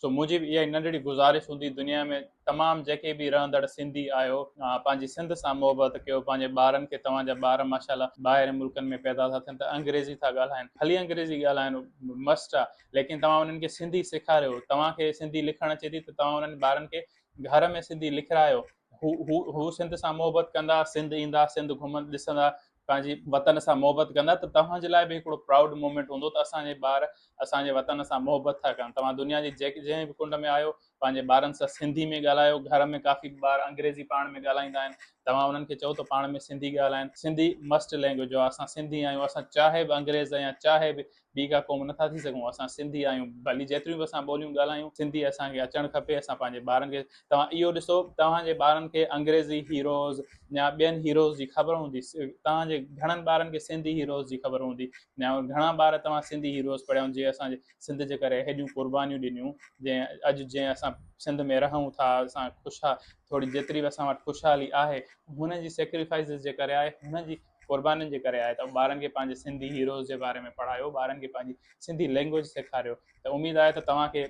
सो मुंहिंजी बि इहा नंढड़ी गुज़ारिश हूंदी दुनिया में तमामु जेके बि रहंदड़ सिंधी आहियो, पंहिंजी सिंध सां मोहबत कयो। पंहिंजे ॿारनि खे, तव्हांजा ॿार माशाल्लाह ॿाहिरि मुल्कनि में पैदा था थियनि त अंग्रेज़ी था ॻाल्हाइनि, ख़ाली अंग्रेज़ी ॻाल्हाइनि मस्ट आहे, लेकिन तव्हां उन्हनि खे सिंधी सेखारियो। तव्हांखे सिंधी लिखणु अचे थी त तव्हां उन्हनि ॿारनि खे घर में सिंधी लिखारायो। हू सिंध सां मोहबत कंदा, सिंध ईंदा, सिंध घुमंदा ॾिसंदा, पंहिंजी वतन सां मोहबत कंदा, त तव्हांजे लाइ बि हिकिड़ो प्राउड मोमेंट हूंदो त असांजे ॿार असांजे वतन सां मोहबत था कनि। तव्हां दुनिया जी जंहिं बि कुंड में आहियो, पंहिंजे ॿारनि सां सिंधी में ॻाल्हायो। घर में काफ़ी ॿार अंग्रेज़ी पाण में ॻाल्हाईंदा आहिनि, तव्हां उन्हनि खे चओ त पाण में सिंधी ॻाल्हाइनि। सिंधी मस्ट लैंग्वेज आहे, असां सिंधी आहियूं। असां चाहे बि अंग्रेज़ या चाहे बि ॿी का क़ौम नथा थी सघूं, असां सिंधी आहियूं। भली जेतिरियूं बि असां ॿोलियूं ॻाल्हायूं, सिंधी असांखे अचणु खपे। असां पंहिंजे ॿारनि खे, तव्हां इहो ॾिसो, तव्हांजे ॿारनि खे अंग्रेज़ी हीरोज़ या ॿियनि हीरोज़ जी ख़बर हूंदी, तव्हांजे घणनि ॿारनि खे सिंधी हीरोज़ जी ख़बर हूंदी। या घणा ॿार तव्हां सिंधी हीरोज़ पढ़िया हूंदा, जीअं असांजे सिंध जे करे हेॾियूं क़ुर्बानियूं ॾिनियूं। जीअं असां सिंध में रहूं था, असां थोरी जेतिरी बि असां वटि ख़ुशहाली आहे, हुन जी सेक्रीफाइसिस जे करे आहे, हुन जी क़ुर्बानीुनि जे करे आहे। त ॿारनि खे पंहिंजे सिंधी हीरोज़ जे बारे में पढ़ायो, ॿारनि खे पंहिंजी सिंधी लैंग्वेज सेखारियो। त उमेदु आहे त तव्हांखे